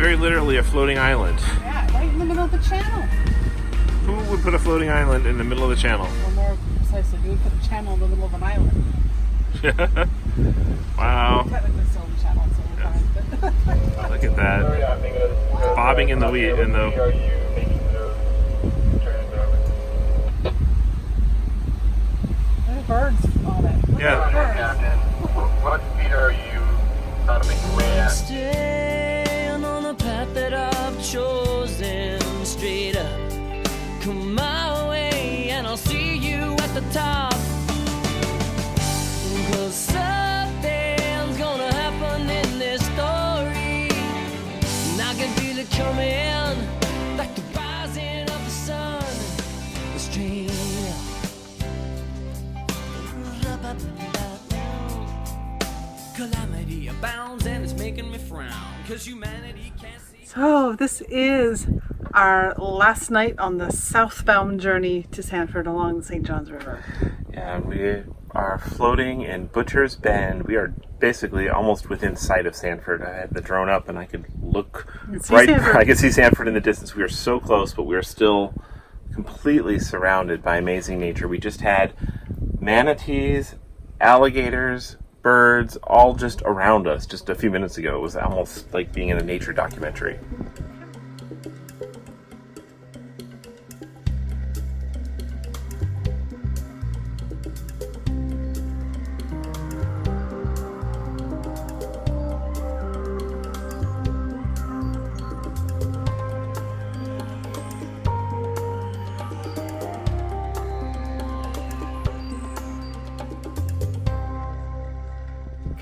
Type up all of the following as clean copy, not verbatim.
very literally a floating island. Yeah, right in the middle of the channel. Who would put a floating island in the middle of the channel? Or more precisely, who would put a channel in the middle of an island? Wow. Technically still in the channel, so we're fine. But Look at that. Bobbing in the wheat in the... There are birds on it. Look Yeah. at the birds. What speed are you trying to make your way at? Staying on the path that I've chosen, straight up. Come my way and I'll see you at the top. 'Cause something's gonna happen in this story, and I can feel it coming, like the rising of the sun. The stream. Calamity abounds and it's making me frown, 'cause humanity can't see. So this is our last night on the southbound journey to Sanford along the St. Johns River. Yeah, we are floating in Butcher's Bend. We are basically almost within sight of Sanford. I had the drone up and I could look right. I could see Sanford in the distance. We are so close, but we are still completely surrounded by amazing nature. We just had manatees, alligators, birds, all just around us just a few minutes ago. It was almost like being in a nature documentary.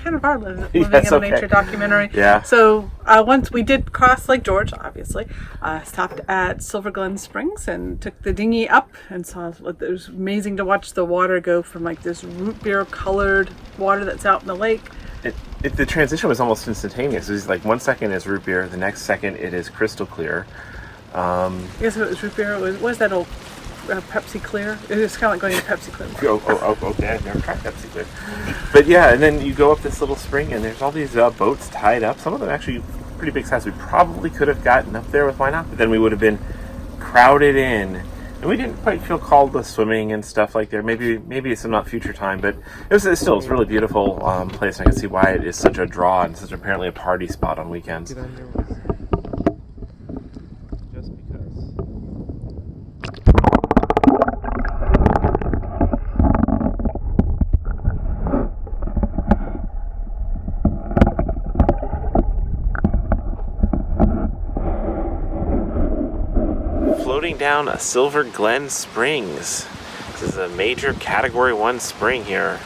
Kind of are living Yes, in a okay. nature documentary. Yeah. So once we did cross Lake George, obviously, stopped at Silver Glen Springs and took the dinghy up and saw it was amazing to watch the water go from like this root beer colored water that's out in the lake. The transition was almost instantaneous. It was like 1 second is root beer, the next second it is crystal clear. I guess it was root beer. What was that old Pepsi Clear? It was kind of like going to Pepsi Clear. Okay, I've never tried Pepsi Clear. But yeah, and then you go up this little spring and there's all these boats tied up. Some of them actually pretty big size. We probably could have gotten up there with Why Not, but then we would have been crowded in. And we didn't quite feel called to swimming and stuff like there. Maybe it's not future time, but it's a really beautiful place. I can see why it is such a draw and such apparently a party spot on weekends. Just because. Floating down a Silver Glen Springs. This is a major Category 1 spring here.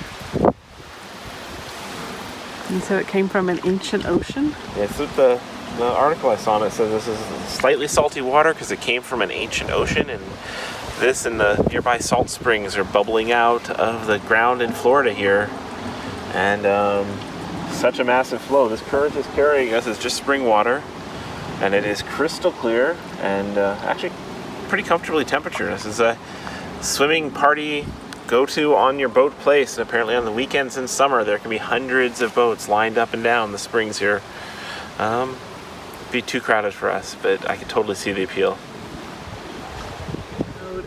And so it came from an ancient ocean. Yeah, so the article I saw on it says this is slightly salty water because it came from an ancient ocean, and this and the nearby salt springs are bubbling out of the ground in Florida here. And such a massive flow. This current is carrying us as just spring water, and it is crystal clear and actually pretty comfortably temperatured. This is a swimming party go-to on your boat place, and apparently on the weekends in summer there can be hundreds of boats lined up and down the springs here. It'd be too crowded for us, but I could totally see the appeal.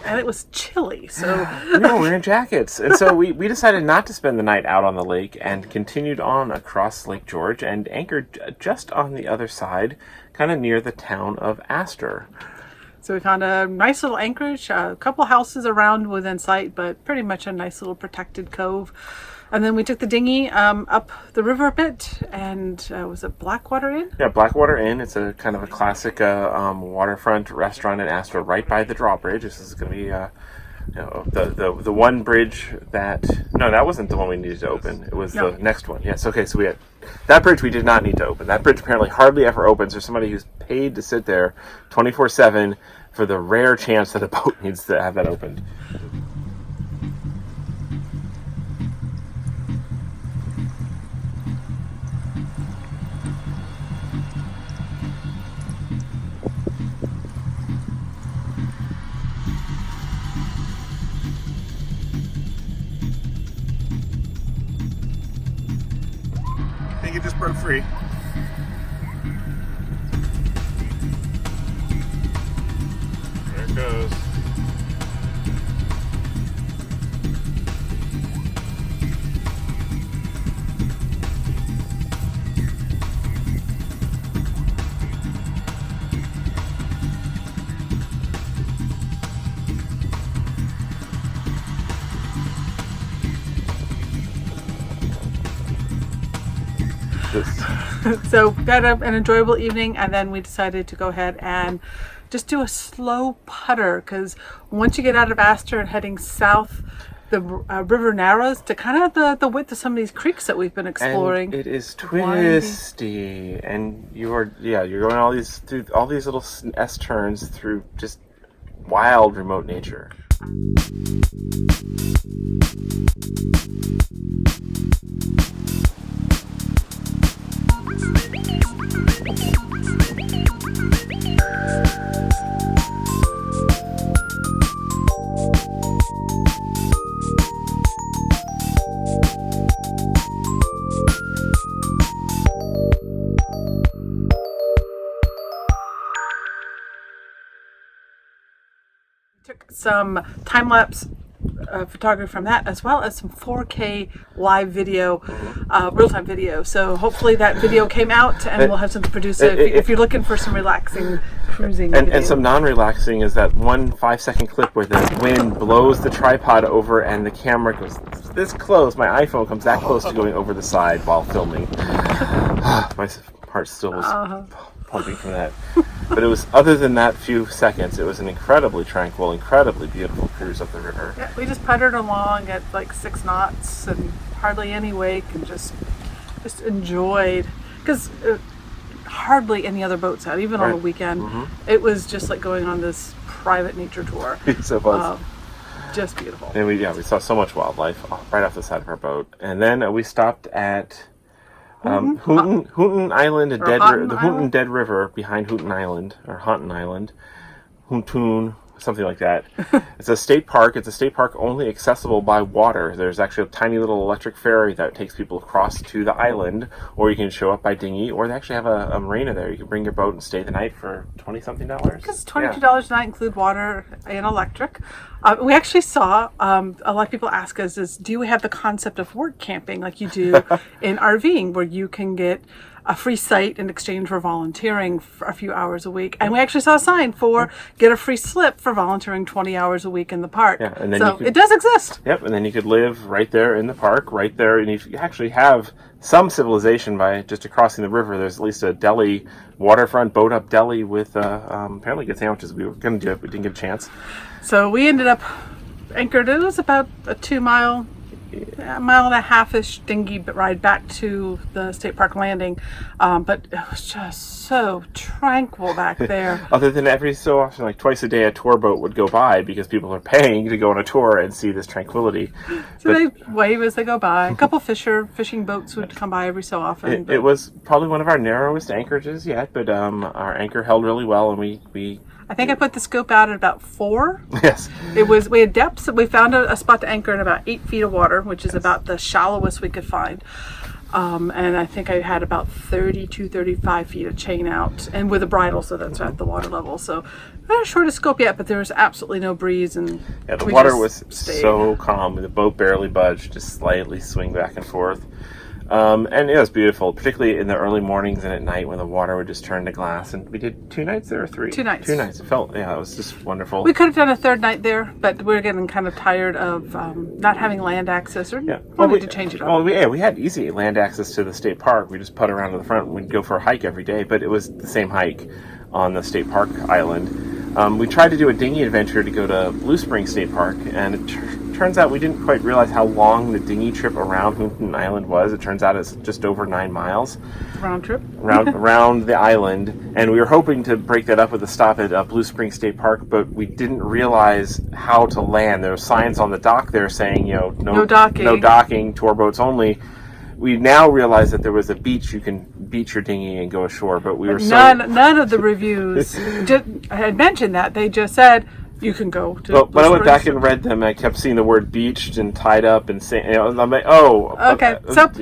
And it was chilly, so We were wearing jackets, and so we decided not to spend the night out on the lake and continued on across Lake George and anchored just on the other side, kind of near the town of Astor. So we found a nice little anchorage, a couple houses around within sight, but pretty much a nice little protected cove. And then we took the dinghy up the river a bit, and was it Blackwater Inn? Yeah, Blackwater Inn. It's a kind of a classic waterfront restaurant in Astor, right by the drawbridge. This is going to be the one bridge that wasn't the one we needed to open. It was the next one. Yes. Okay. So we had that bridge. We did not need to open. That bridge apparently hardly ever opens. There's somebody who's paid to sit there 24/7 for the rare chance that a boat needs to have that opened. I think it just broke free. So we had an enjoyable evening, and then we decided to go ahead and just do a slow putter, because once you get out of Astor and heading south, the river narrows to kind of the width of some of these creeks that we've been exploring. And it is twisty, and you're going through all these little S turns through just wild remote nature. Took some time-lapse photography from that, as well as some 4K live video, real-time video. So hopefully that video came out, and we'll have something to produce if you're looking for some relaxing cruising video. And some non-relaxing is that 1 5-second clip where the wind blows the tripod over and the camera goes this close. My iPhone comes that close to going over the side while filming. My heart still was pumping from that. But it was, other than that few seconds, it was an incredibly tranquil, incredibly beautiful cruise up the river. Yeah, we just puttered along at like 6 knots and hardly any wake, and just enjoyed, because hardly any other boats out, even on the weekend. Mm-hmm. It was just like going on this private nature tour. So it was. Just beautiful. And we saw so much wildlife right off the side of our boat. And then we stopped at Hoonton Island, the Hoonton Dead River behind Hoonton Island, or Haunton Island, Hoontoon, something like that. It's a state park. It's a state park only accessible by water. There's actually a tiny little electric ferry that takes people across to the island, or you can show up by dinghy, or they actually have a marina there. You can bring your boat and stay the night for $20-something. Because $22 a night include water and electric. We actually saw a lot of people ask us do we have the concept of work camping like you do in RVing, where you can get a free site in exchange for volunteering for a few hours a week. And we actually saw a sign for get a free slip for volunteering 20 hours a week in the park. Yeah, and then so it does exist. Yep, and then you could live right there in the park, right there, and you actually have some civilization by just crossing the river. There's at least a deli, waterfront boat up deli with apparently good sandwiches. We were going to do it, we didn't get a chance. So we ended up anchored. It was about a 2-mile, a mile and a half-ish dinghy ride back to the state park landing, but it was just so tranquil back there. Other than every so often, like twice a day, a tour boat would go by because people are paying to go on a tour and see this tranquility. So they wave as they go by. A couple fishing boats would come by every so often. It was probably one of our narrowest anchorages yet, but our anchor held really well, and we I think I put the scope out at about 4. Yes. We had depths. We found a spot to anchor in about 8 feet of water, which is about the shallowest we could find. And I think I had about 35 feet of chain out, and with a bridle, so that's at the water level. So not a shortest scope yet, but there was absolutely no breeze, and the water was so calm. The boat barely budged, just slightly swing back and forth. And it was beautiful, particularly in the early mornings and at night when the water would just turn to glass. And we did 2 nights there, or 3? 2 nights. 2 nights. It was just wonderful. We could have done a 3rd night there, but we were getting kind of tired of not having land access, or wanted to change it up. Well, we had easy land access to the state park. We just put around to the front. We'd go for a hike every day, but it was the same hike on the state park island. We tried to do a dinghy adventure to go to Blue Spring State Park, and it turns out we didn't quite realize how long the dinghy trip around Hoonton Island was. It turns out it's just over 9 miles. Round trip? Around the island. And we were hoping to break that up with a stop at Blue Spring State Park, but we didn't realize how to land. There was signs on the dock there saying, no docking, tour boats only. We now realize that there was a beach you can beach your dinghy and go ashore, but we were none of the reviews had mentioned that. They just said you can go to. Well, when I went back and read them, I kept seeing the word beached and tied up and saying, I'm like, okay. But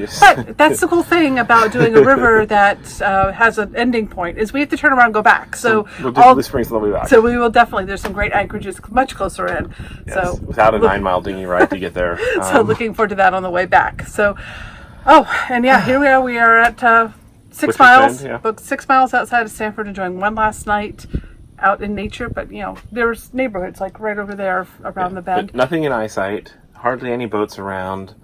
that's the cool thing about doing a river that has an ending point is we have to turn around and go back. So we'll do Blue Springs on the way back. So we will definitely. There's some great anchorages much closer in. Yes, so without a 9-mile dinghy ride to get there. So looking forward to that on the way back. So. Here we are. We are at 6 miles. About 6 miles outside of Sanford, enjoying one last night out in nature. But there's neighborhoods like right over there around the bend. But nothing in eyesight. Hardly any boats around.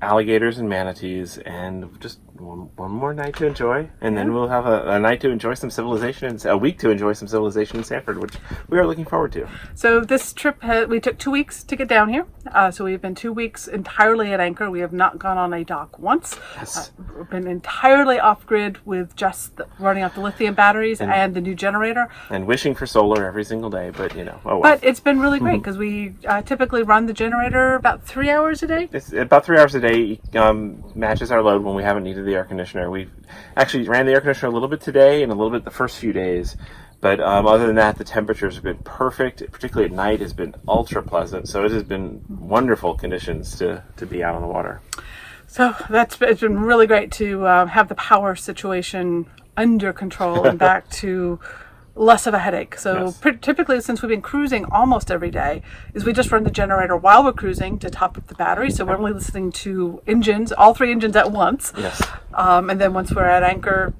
Alligators and manatees, and just one more night to enjoy, and then we'll have a night to enjoy some civilization, and a week to enjoy some civilization in Sanford, which we are looking forward to. So this trip, we took 2 weeks to get down here. So we've been 2 weeks entirely at anchor. We have not gone on a dock once. Yes. We've been entirely off-grid with just running off the lithium batteries and the new generator. And wishing for solar every single day, but oh well. But it's been really great because we typically run the generator about 3 hours a day. It's about 3 hours a day, matches our load when we haven't needed the air conditioner. We've actually ran the air conditioner a little bit today and a little bit the first few days. But other than that, the temperatures have been perfect. Particularly at night has been ultra pleasant. So it has been wonderful conditions to be out on the water. So it's been really great to have the power situation under control and back to less of a headache. So typically, since we've been cruising almost every day, is we just run the generator while we're cruising to top up the battery. So we're only listening to engines, all 3 engines at once. Yes. And then once we're at anchor,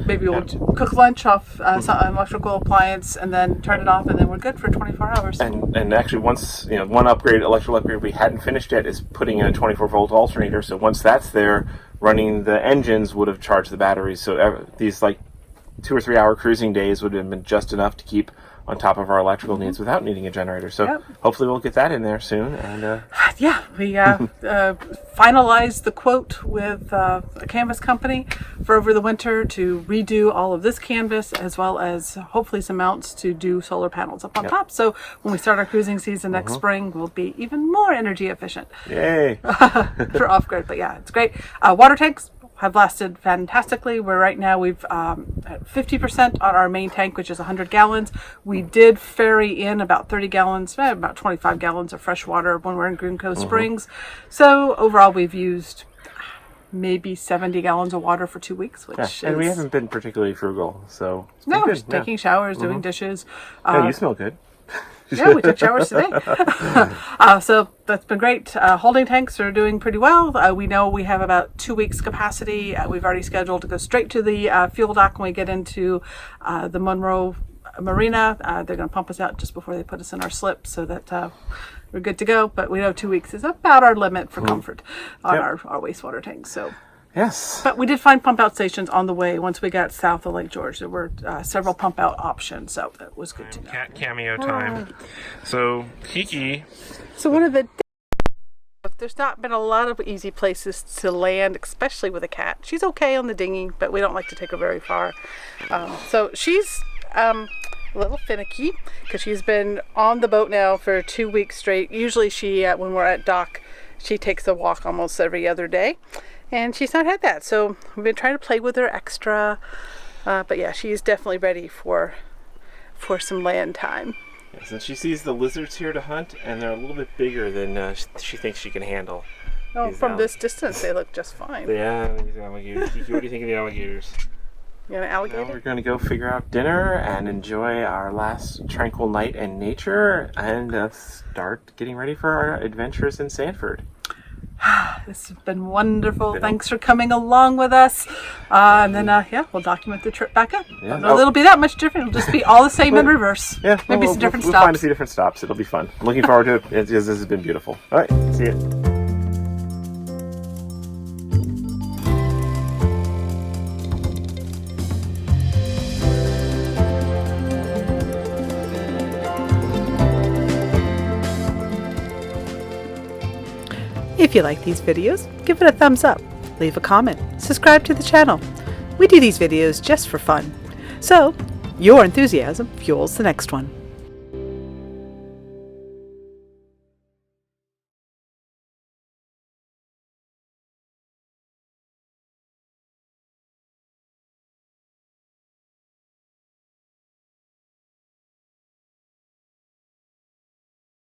maybe we'll cook lunch off some electrical appliance and then turn it off, and then we're good for 24 hours. And actually, once one electrical upgrade we hadn't finished yet is putting in a 24-volt alternator. So once that's there, running the engines would have charged the batteries. So these 2 or 3 hour cruising days would have been just enough to keep on top of our electrical needs without needing a generator. So hopefully we'll get that in there soon. And we finalized the quote with a canvas company for over the winter to redo all of this canvas, as well as hopefully some mounts to do solar panels up on top. So when we start our cruising season next spring, we'll be even more energy efficient. Yay! For off-grid. But yeah, it's great. Water tanks have lasted fantastically. Right now we've at 50% on our main tank, which is 100 gallons. We did ferry in about 30 gallons, about 25 gallons of fresh water when we're in Green Cove Springs. So overall we've used maybe 70 gallons of water for 2 weeks, which is... And we haven't been particularly frugal, so... No, we're just taking showers, doing dishes. You smell good. Yeah, we took showers today. So that's been great. Holding tanks are doing pretty well. We know we have about 2 weeks capacity. We've already scheduled to go straight to the fuel dock when we get into the Monroe Marina. They're going to pump us out just before they put us in our slip so that we're good to go. But we know 2 weeks is about our limit for comfort on our wastewater tanks. So. Yes. But we did find pump out stations on the way once we got south of Lake George. There were several pump out options, so that was good to know. Cat cameo time. So, Kiki. So one of the there's not been a lot of easy places to land, especially with a cat. She's okay on the dinghy, but we don't like to take her very far. So she's a little finicky because she's been on the boat now for 2 weeks straight. Usually she, when we're at dock, she takes a walk almost every other day. And she's not had that, so we've been trying to play with her extra. But yeah, she's definitely ready for some land time. Yes, and she sees the lizards here to hunt, and they're a little bit bigger than she thinks she can handle. Oh, from this distance, they look just fine. Yeah, these alligators. Kiki, what do you think of the alligators? You want an alligator? Now we're going to go figure out dinner and enjoy our last tranquil night in nature, and start getting ready for our adventures in Sanford. This has been wonderful. Thanks for coming along with us. And then, we'll document the trip back up. Yeah. I don't know if it'll be that much different. It'll just be all the same in reverse. Yeah, maybe some different we'll stops. find a few different stops. It'll be fun. I'm looking forward to it. This has been beautiful. All right, see you. If you like these videos, give it a thumbs up, leave a comment, subscribe to the channel. We do these videos just for fun. So, your enthusiasm fuels the next one.